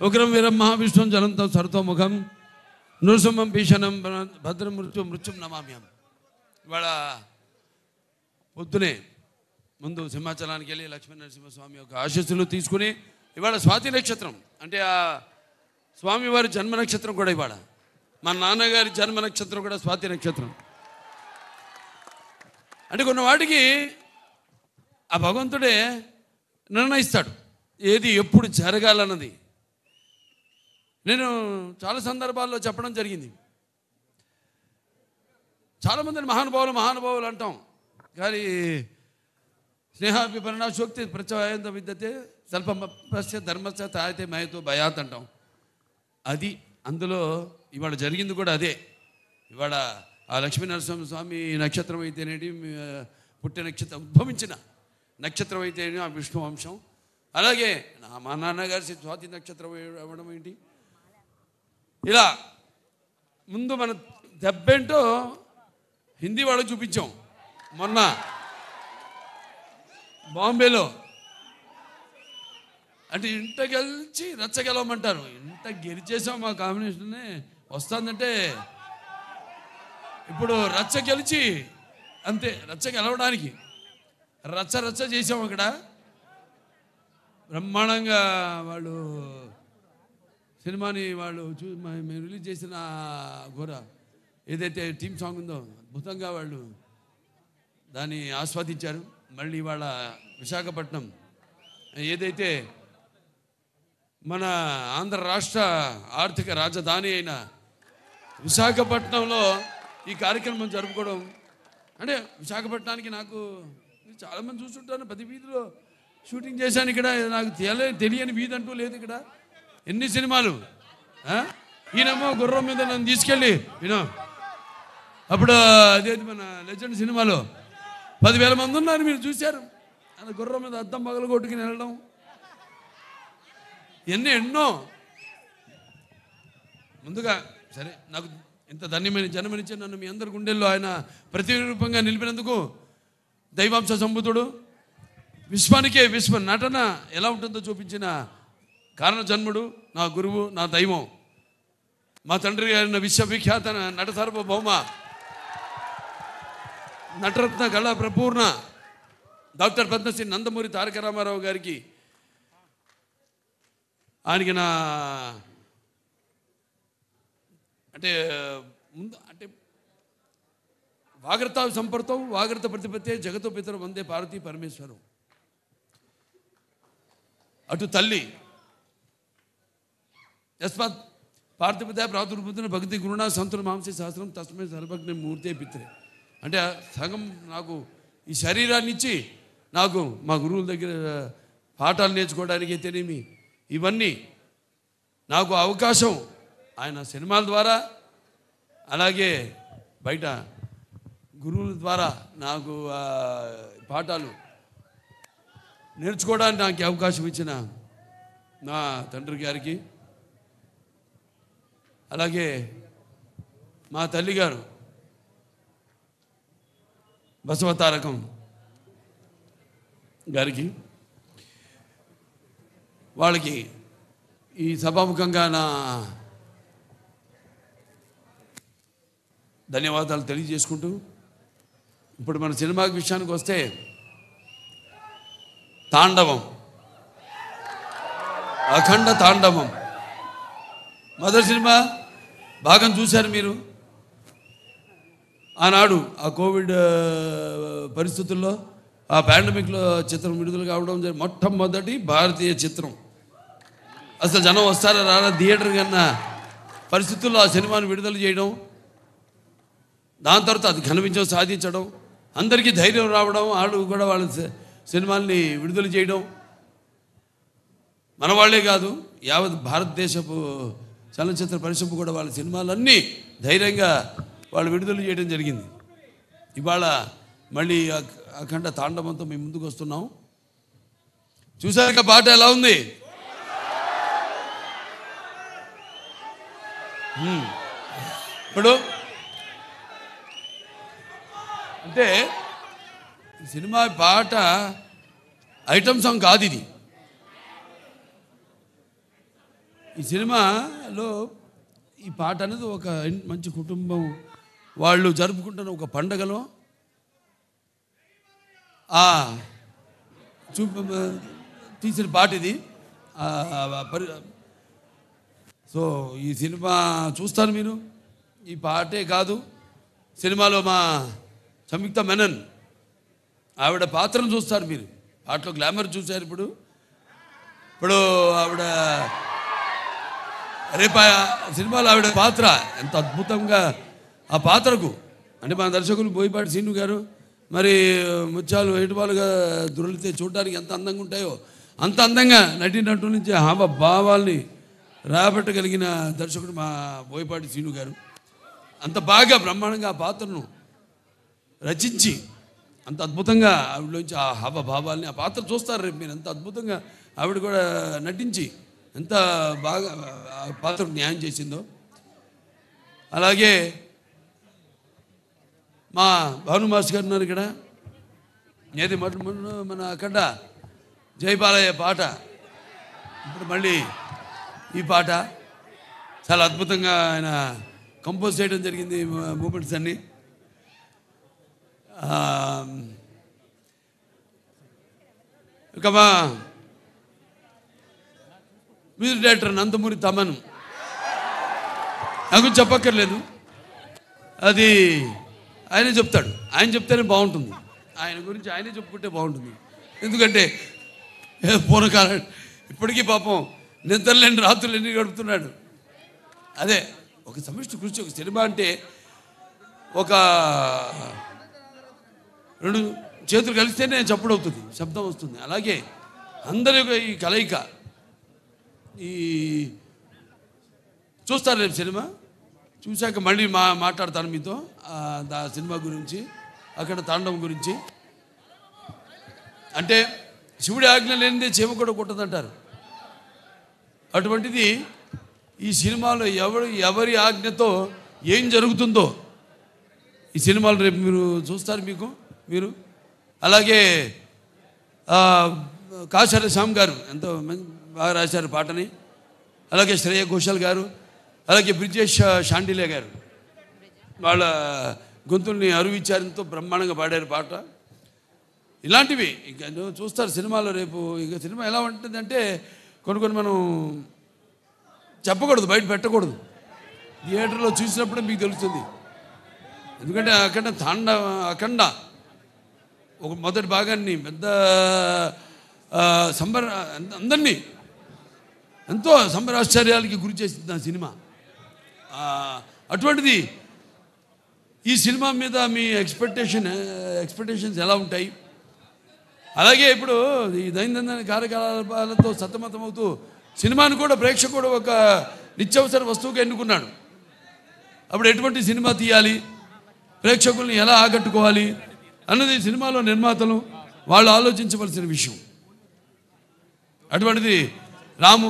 ఉగ్రం వీరం మహావిష్ణుం జలంతం సర్వతోముఖం నృసింహం భీషణం భద్రం మృత్యుం నమామ్యం. ఇవాళ పొద్దునే ముందు సింహాచలానికి వెళ్ళి లక్ష్మీ నరసింహస్వామి యొక్క ఆశీస్సులు తీసుకుని ఇవాళ స్వాతి నక్షత్రం అంటే ఆ స్వామివారి జన్మ నక్షత్రం కూడా ఇవాళ మా నాన్నగారి జన్మ నక్షత్రం కూడా స్వాతి నక్షత్రం. అంటే కొన్ని వాటికి ఆ భగవంతుడే నిర్ణయిస్తాడు ఏది ఎప్పుడు జరగాలన్నది. నేను చాలా సందర్భాల్లో చెప్పడం జరిగింది. చాలామందిని మహానుభావులు అంటాం, కానీ స్నేహాభిపరిణాశోక్తి ప్రత్యయంత విద్యతే స్వల్పస్య ధర్మస్య తాయితే మయతో భయాత్ అంటాం. అది అందులో ఇవాళ జరిగింది కూడా అదే. ఇవాళ ఆ లక్ష్మీ నరసింహస్వామి నక్షత్రం అయితేనేటి పుట్టిన నక్షత్రం ఉద్భవించిన నక్షత్రం అయితేనే ఆ విష్ణు వంశం. అలాగే మా నాన్నగారి స్వాతి నక్షత్రం అవ్వడం ఏంటి. ఇలా ముందు మన దెబ్బేంటో హిందీ వాళ్ళకి చూపించాం. మొన్న బాంబేలో అంటే ఇంట గెలిచి రచ్చ గెలవమంటారు. ఇంత గెలిచేసాం మా కాంబినేషన్నే వస్తుందంటే ఇప్పుడు రచ్చ గెలిచి అంతే. రచ్చ గెలవడానికి రచ్చ చేసాం. అక్కడ బ్రహ్మాండంగా వాళ్ళు సినిమాని వాళ్ళు మేము రిలీజ్ చేసిన ఘోర ఏదైతే థీమ్ సాంగ్ ఉందో అద్భుతంగా వాళ్ళు దాన్ని ఆస్వాదించారు. మళ్ళీ ఇవాళ విశాఖపట్నం ఏదైతే మన ఆంధ్ర రాష్ట్ర ఆర్థిక రాజధాని అయిన విశాఖపట్నంలో ఈ కార్యక్రమం జరుపుకోవడం అంటే విశాఖపట్నానికి నాకు చాలామంది చూస్తుంటాను. ప్రతి వీధిలో షూటింగ్ చేశాను. ఇక్కడ నాకు తెలియని వీధి అంటూ లేదు. ఇక్కడ ఎన్ని సినిమాలు. ఈయనేమో గుర్రం మీద నన్ను తీసుకెళ్ళి అప్పుడు అదేది మన లెజెండ్ సినిమాలో 10,000 మంది ఉన్నారు, మీరు చూశారు. అది గుర్రం మీద అద్దం పగలు కొట్టుకుని వెళ్ళడం ఎన్నో. ముందుగా సరే నాకు ఇంత ధన్యమైన జన్మనిచ్చి నన్ను మీ అందరి గుండెల్లో ఆయన ప్రతిరూపంగా నిలిపినందుకు దైవాంశ సంబుతుడు విశ్వానికే విశ్వ నటన ఎలా ఉంటుందో చూపించిన కారణ జన్ముడు నా గురువు నా దైవం మా తండ్రి గారిన విశ్వవిఖ్యాత నట సార్వభౌమ నటరత్న కళా ప్రపూర్ణ డాక్టర్ పద్మశ్రీ నందమూరి తారక రామారావు గారికి ఆయనకి నా అంటే ముందు అంటే వాగ్రత సంపర్తం వాగ్రత ప్రతిపత్తే జగతో పితరు వందే పార్వతీ పరమేశ్వరం. అటు తల్లి యస్మాత్ పార్థిపత ప్రాతుర్భుతున్న భక్తి గురుణ సంతుల మాంసే శాస్త్రం తస్మై సర్వజ్ఞ మూర్తే పిత్రే. అంటే సగం నాకు ఈ శరీరాన్ని ఇచ్చి నాకు మా గురువుల దగ్గర పాఠాలు నేర్చుకోవడానికి అయితేనేమి ఇవన్నీ నాకు అవకాశం ఆయన సినిమాల ద్వారా అలాగే బయట గురువుల ద్వారా నాకు పాఠాలు నేర్చుకోవడానికి నాకు అవకాశం ఇచ్చిన నా తండ్రి గారికి అలాగే మా తల్లిగారు బసవతారకం గారికి వాళ్ళకి ఈ సభాముఖంగా నా ధన్యవాదాలు తెలియజేసుకుంటూ ఇప్పుడు మన సినిమా విషయానికి వస్తే తాండవం అఖండ తాండవం మొదటి సినిమా భాగం చూశారు మీరు. ఆనాడు ఆ కోవిడ్ పరిస్థితుల్లో ఆ పాండమిక్లో చిత్రం విడుదల కావడం మొట్టమొదటి భారతీయ చిత్రం. అసలు జనం వస్తారా రారా థియేటర్ కన్నా పరిస్థితుల్లో ఆ సినిమాను విడుదల చేయడం, దాని తర్వాత అది ఘన విజయం సాధించడం, అందరికీ ధైర్యం రావడం, వాళ్ళు కూడా వాళ్ళ సినిమాల్ని విడుదల చేయడం, మన వాళ్ళే కాదు యావత్ భారతదేశపు చలనచిత్ర పరిశ్రమ కూడా వాళ్ళ సినిమాలన్నీ ధైర్యంగా వాళ్ళు విడుదల చేయడం జరిగింది. ఇవాళ మళ్ళీ అఖండ తాండవంతో మేము ముందుకు వస్తున్నాం. చూసాక పాట ఎలా ఉంది? ఇప్పుడు అంటే సినిమా పాట ఐటమ్ సాంగ్ కాదు ఇది. ఈ సినిమాలో ఈ పాట అనేది ఒక మంచి కుటుంబం వాళ్ళు జరుపుకుంటున్న ఒక పండగలో తీసిన పాట ఇది. సో ఈ సినిమా చూస్తారు మీరు. ఈ పాటే కాదు, సినిమాలో మా సంయుక్త మెనన్ ఆవిడ పాత్రను చూస్తారు మీరు. పాటలో గ్లామర్ చూశారు. ఇప్పుడు ఆవిడ రేపు సినిమాలో ఆవిడ పాత్ర ఎంత అద్భుతంగా ఆ పాత్రకు అంటే మన దర్శకులు బోయపాటి శ్రీను గారు మరి ముత్యాలు ఏటుపాలుగా దొరికితే చూడడానికి ఎంత అందంగా ఉంటాయో అంత అందంగా నటినట్టు నుంచి భావాల్ని రాబట్టగలిగిన దర్శకుడు మా బోయపాటి శ్రీను గారు. అంత బాగా బ్రహ్మాండంగా ఆ పాత్రను రచించి అంత అద్భుతంగా ఆవిడలోంచి ఆ భావాల్ని ఆ పాత్ర చూస్తారు రేపు మీరు. ఎంత అద్భుతంగా ఆవిడ కూడా నటించి ఎంత బాగా ఆ పాత్రకు న్యాయం చేసిందో. అలాగే మా భాను మాస్టర్ గారు ఉన్నారు ఇక్కడ. ఏది మన అక్కడ జయబాలయ్య పాట, ఇప్పుడు మళ్ళీ ఈ పాట చాలా అద్భుతంగా ఆయన కంపోజ్ చేయడం జరిగింది. మూమెంట్స్ అన్నీ ఇక మా మ్యూజిక్ డైరెక్టర్ నందమూరి తమన్ నాకు చెప్పక్కర్లేదు, అది ఆయనే చెప్తాడు. ఆయన చెప్తేనే బాగుంటుంది. ఆయన గురించి ఆయనే చెప్పుకుంటే బాగుంటుంది. ఎందుకంటే పూర్వకాలం ఇప్పటికీ పాపం నిద్రలేని రాత్రులు ఎన్ని గడుపుతున్నాడు. అదే ఒక సమిష్టి కృషి. ఒక సినిమా అంటే ఒక 2 చేతులు కలిస్తేనే చప్పుడు అవుతుంది, శబ్దం వస్తుంది. అలాగే అందరి ఈ కలయిక ఈ చూస్తారు రేపు సినిమా చూశాక మళ్ళీ మాట్లాడతాను మీతో ఆ సినిమా గురించి, అక్కడ తాండవం గురించి. అంటే శివుడి ఆజ్ఞ లేనిదే చీమ కూడా కుట్టదంటారు. అటువంటిది ఈ సినిమాలో ఎవరి ఆజ్ఞతో ఏం జరుగుతుందో ఈ సినిమాలు రేపు మీరు చూస్తారు మీరు. అలాగే కాశార శ్యామ్ గారు ఎంతో బాగా రాశారు పాటని. అలాగే శ్రేయ ఘోషాల్ గారు, అలాగే బ్రిజేష్ షాండిలే గారు వాళ్ళ గొంతుల్ని అరువిచ్చారంతో బ్రహ్మాండంగా పాడారు పాట. ఇలాంటివి ఇంకా చూస్తారు సినిమాలో రేపు. ఇక సినిమా ఎలా ఉంటుందంటే కొన్ని మనం చెప్పకూడదు, బయట పెట్టకూడదు. థియేటర్లో చూసినప్పుడే మీకు తెలుస్తుంది. ఎందుకంటే అఖండ ఒక మొదటి భాగాన్ని పెద్ద అందరినీ ఎంతో సంబరాశ్చర్యాలకి గురి చేసింది ఆ సినిమా. అటువంటిది ఈ సినిమా మీద మీ ఎక్స్పెక్టేషన్స్ ఎలా ఉంటాయి? అలాగే ఇప్పుడు ఈ దైనందిన కార్యకలాపాలతో సతమతమవుతూ సినిమాను కూడా ప్రేక్షకుడు ఒక నిత్యావసర వస్తువుగా ఎన్నుకున్నాడు. అప్పుడు ఎటువంటి సినిమా తీయాలి, ప్రేక్షకుల్ని ఎలా ఆకట్టుకోవాలి అన్నది సినిమాలో నిర్మాతలు వాళ్ళు ఆలోచించవలసిన విషయం. అటువంటిది రాము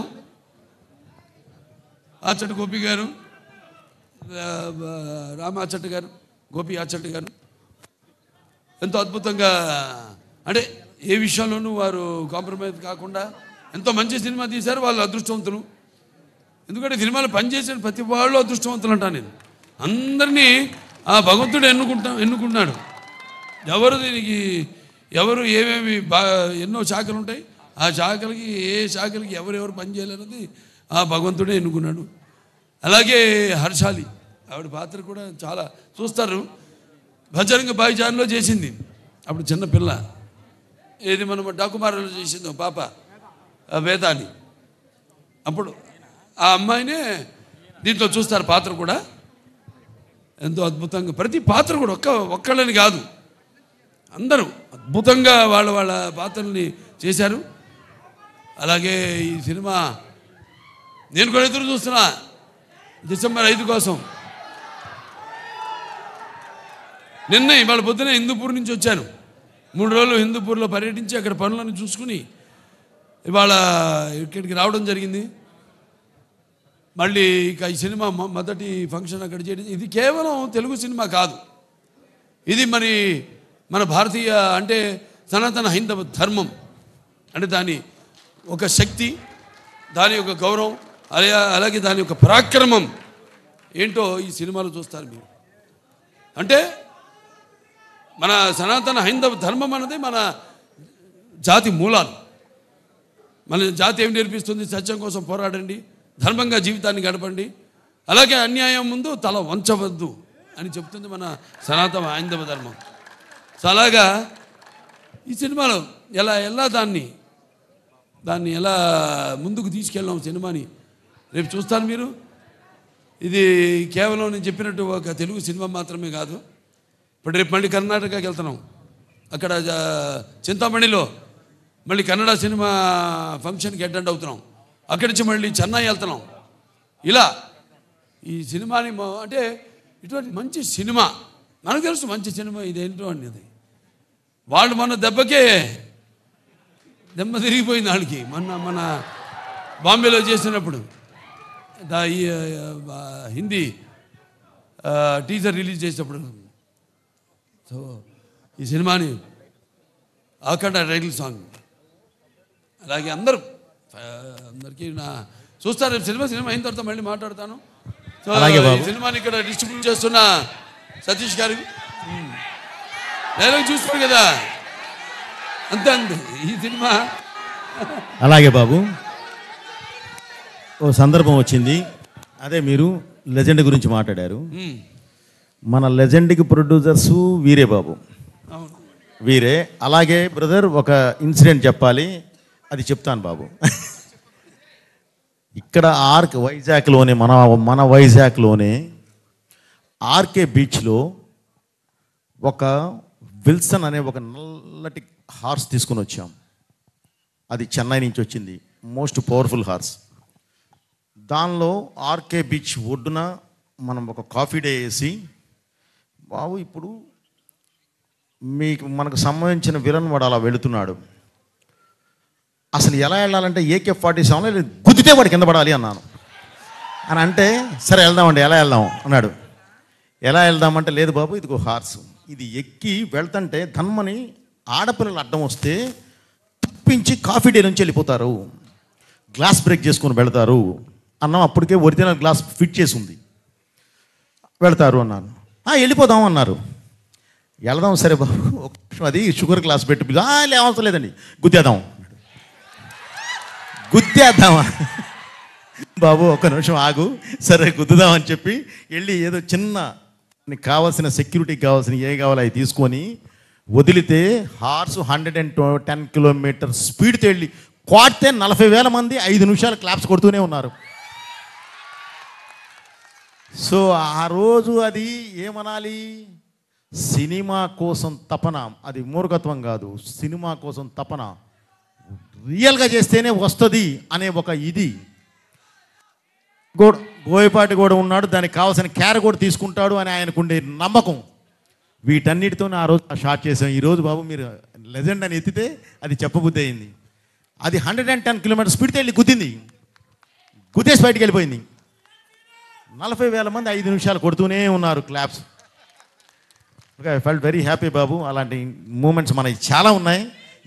ఆచట్ గోపి గారు, రామాచట్ గారు, గోపి ఆచట్ గారు ఎంతో అద్భుతంగా అంటే ఏ విషయంలోనూ వారు కాంప్రమైజ్ కాకుండా ఎంతో మంచి సినిమా తీశారు. వాళ్ళు అదృష్టవంతులు. ఎందుకంటే సినిమాలో పనిచేసిన ప్రతి వాళ్ళు అదృష్టవంతులు అంటాను నేను. అందరినీ ఆ భగవంతుడు ఎన్నుకున్నాడు. ఎవరు ఏమేమి ఎన్నో శాఖలు ఉంటాయి. ఆ శాఖలకి ఏ శాఖలకి ఎవరెవరు పనిచేయాలన్నది ఆ భగవంతుడే ఎన్నుకున్నాడు. అలాగే హర్షాలి ఆవిడ పాత్ర కూడా చాలా చూస్తారు. భజరంగ భాయిజాన్లో చేసింది అప్పుడు చిన్నపిల్ల. ఏది మనం డాకుమారలో చేసిందో పాప వేదాన్ని. అప్పుడు ఆ అమ్మాయినే దీంట్లో చూస్తారు పాత్ర కూడా ఎంతో అద్భుతంగా. ప్రతి పాత్ర కూడా ఒక్కళ్ళని కాదు, అందరూ అద్భుతంగా వాళ్ళ పాత్రల్ని చేశారు. అలాగే ఈ సినిమా నేను కూడా ఎదురు చూస్తున్నా డిసెంబర్ 5 కోసం. నిన్న ఇవాళ పొద్దున హిందూపూర్ నుంచి వచ్చాను. 3 రోజులు హిందూపూర్లో పర్యటించి అక్కడ పనులను చూసుకుని ఇవాళ ఇక్కడికి రావడం జరిగింది. మళ్ళీ ఇక ఈ సినిమా మొదటి ఫంక్షన్ అక్కడ చేయడం. ఇది కేవలం తెలుగు సినిమా కాదు, ఇది మన భారతీయ అంటే సనాతన హైందవ ధర్మం అంటే దాని ఒక శక్తి, దాని యొక్క గౌరవం, అలాగే దాని యొక్క పరాక్రమం ఏంటో ఈ సినిమాలో చూస్తారు మీరు. అంటే మన సనాతన హైందవ ధర్మం అన్నది మన జాతి మూలాలు. మన జాతి ఏం నేర్పిస్తుంది? సత్యం కోసం పోరాడండి, ధర్మంగా జీవితాన్ని గడపండి, అలాగే అన్యాయం ముందు తల వంచవద్దు అని చెప్తుంది మన సనాతన హైందవ ధర్మం. సో అలాగా ఈ సినిమాలో ఎలా దాన్ని ఎలా ముందుకు తీసుకెళ్ళాం సినిమాని రేపు చూస్తారు మీరు. ఇది కేవలం నేను చెప్పినట్టు ఒక తెలుగు సినిమా మాత్రమే కాదు. ఇప్పుడు రేపు మళ్ళీ కర్ణాటకకి వెళ్తున్నాం. అక్కడ చింతామణిలో మళ్ళీ కన్నడ సినిమా ఫంక్షన్కి అటెండ్ అవుతున్నాం. అక్కడి నుంచి మళ్ళీ చెన్నై వెళ్తున్నాం. ఇలా ఈ సినిమాని అంటే ఇటువంటి మంచి సినిమా మనకు తెలుసు, మంచి సినిమా ఇదేంటో అనేది. వాళ్ళు మన దెబ్బ తిరిగిపోయింది వాళ్ళకి. మన బాంబేలో చేసినప్పుడు ఈ హిందీ టీజర్ రిలీజ్ చేసినప్పుడు. సో ఈ సినిమాని అఖండ టైటిల్ సాంగ్, అలాగే అందరికీ చూస్తారు. సినిమా అయిన తర్వాత మళ్ళీ మాట్లాడతాను. సో ఈ సినిమాని ఇక్కడ డిస్ట్రిబ్యూట్ చేస్తున్న సతీష్ గారికి డైలాగ్ చూస్తారు కదా, అంతే ఈ సినిమా. అలాగే బాబు, ఓ సందర్భం వచ్చింది. అదే మీరు లెజెండ్ గురించి మాట్లాడారు. మన లెజెండ్కి ప్రొడ్యూసర్సు వీరే బాబు, వీరే. అలాగే బ్రదర్ ఒక ఇన్సిడెంట్ చెప్పాలి, అది చెప్తాను బాబు. ఇక్కడ వైజాగ్లోనే మన వైజాగ్లోనే ఆర్కే బీచ్లో ఒక విల్సన్ అనే ఒక నల్లటి హార్స్ తీసుకుని వచ్చాం. అది చెన్నై నుంచి వచ్చింది, మోస్ట్ పవర్ఫుల్ హార్స్. దానిలో ఆర్కే బీచ్ ఒడ్డున మనం ఒక కాఫీ డే వేసి, బాబు ఇప్పుడు మనకు సంబంధించిన విలన్ వాడు అలా వెళుతున్నాడు, అసలు ఎలా వెళ్ళాలంటే AK-47 గుద్దితే వాడు కింద పడాలి అన్నాను. అని అంటే సరే వెళ్దామండి, ఎలా వెళ్దాం అన్నాడు. ఎలా వెళ్దామంటే లేదు బాబు ఇది ఒక హార్స్, ఇది ఎక్కి వెళ్తుంటే ధన్మని ఆడపిల్లలు అడ్డం వస్తే తప్పించి కాఫీ డే నుంచి వెళ్ళిపోతారు, గ్లాస్ బ్రేక్ చేసుకొని వెళతారు అన్నాం. అప్పటికే ఒరిజినల్ గ్లాస్ ఫిట్ చేసి ఉంది, వెళతారు అన్నాను. వెళ్ళిపోదాం అన్నారు. వెళదాం సరే బాబు, ఒక నిమిషం అది షుగర్ గ్లాస్ పెట్టి అవసరం లేదండి గుద్దేద్దామా బాబు, ఒక్క నిమిషం ఆగు, సరే గుద్దుదామని చెప్పి వెళ్ళి ఏదో చిన్న కావాల్సిన సెక్యూరిటీకి కావాల్సిన ఏ కావాలో అవి తీసుకొని వదిలితే హార్స్ 110 కిలోమీటర్ స్పీడ్తో వెళ్ళి కొడితే 40,000 మంది 5 నిమిషాలు క్లాప్స్ కొడుతూనే ఉన్నారు. సో ఆ రోజు అది ఏమనాలి, సినిమా కోసం తపన, అది మూర్ఖత్వం కాదు, సినిమా కోసం తపన, రియల్గా చేస్తేనే వస్తుంది అనే ఒక ఇది. బోయపాటి కూడా ఉన్నాడు, దానికి కావాల్సిన కేర్ కూడా తీసుకుంటాడు అని ఆయనకుండే నమ్మకం. వీటన్నిటితో ఆ రోజు షార్ట్ చేసాం. ఈరోజు బాబు మీరు లెజెండ్ అని ఎత్తితే అది చెప్పబుద్ధి అయింది. అది 110 కిలోమీటర్ స్పీడ్తో వెళ్ళి గుద్దేసి బయటికి వెళ్ళిపోయింది. 40,000 మంది 5 నిమిషాలు కొడుతూనే ఉన్నారు claps. Okay, I felt very happy బాబు. అలాంటి మూమెంట్స్ మనకి చాలా ఉన్నాయి.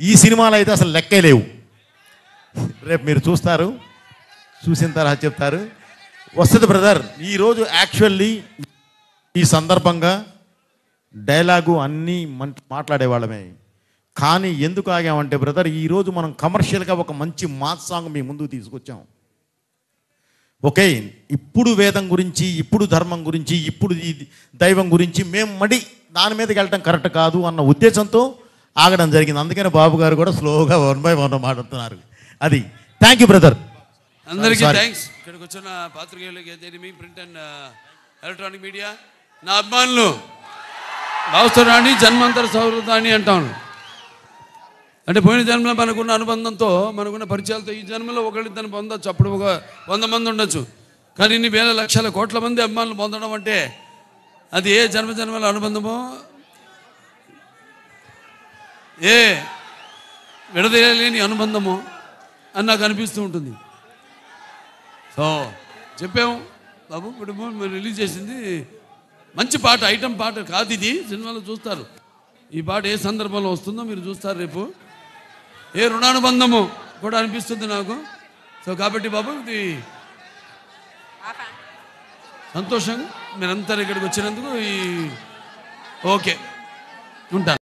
ఈ సినిమాలో అయితే అసలు లెక్కే లేవు. రేపు మీరు చూస్తారు, చూసిన తర్వాత చెప్తారు. వస్తుంది బ్రదర్. ఈరోజు యాక్చువల్లీ ఈ సందర్భంగా డైలాగు అన్నీ మాట్లాడేవాళ్ళమే, కానీ ఎందుకు ఆగామంటే బ్రదర్, ఈరోజు మనం కమర్షియల్గా ఒక మంచి మాస్ సాంగ్ మీ ముందుకు తీసుకొచ్చాం. ఓకే, ఇప్పుడు వేదం గురించి, ఇప్పుడు ధర్మం గురించి, ఇప్పుడు ఈ దైవం గురించి మేము దాని మీదకి వెళ్ళటం కరెక్ట్ కాదు అన్న ఉద్దేశంతో ఆగడం జరిగింది. అందుకని బాబు గారు కూడా స్లోగా 1 by 1 మాట్లాడుతున్నారు. అది థ్యాంక్ యూ బ్రదర్, అందరికీ థ్యాంక్స్. ఇక్కడికి వచ్చిన పాత్రికేయులకి, ప్రింట్ అండ్ ఎలక్ట్రానిక్ మీడియా, నా అభిమానులు, భావస్థాన్ని జన్మాంతర సౌహృదాన్ని అంటాను. అంటే పోయిన జన్మలో మనకున్న అనుబంధంతో, మనకున్న పరిచయాలతో ఈ జన్మలో ఒకళ్ళిద్దరిని పొందొచ్చు, అప్పుడు ఒక 100 మంది ఉండొచ్చు. కానీ ఇన్ని వేల లక్షల కోట్ల మంది అభిమానులు పొందడం అంటే అది ఏ జన్మల అనుబంధమో, ఏ విడదీయలేని అనుబంధమో అని నాకు అనిపిస్తూ ఉంటుంది. సో చెప్పాము బాబు, ఇప్పుడు మీరు రిలీజ్ చేసింది మంచి పాట, ఐటమ్ పాట కాదు ఇది, సినిమాలో చూస్తారు. ఈ పాట ఏ సందర్భంలో వస్తుందో మీరు చూస్తారు రేపు. ఏ రుణానుబంధము కూడా అనిపిస్తుంది నాకు. సో కాబట్టి బాబు, ఇది సంతోషం మీరంతా ఇక్కడికి వచ్చినందుకు. ఓకే, ఉంటాను.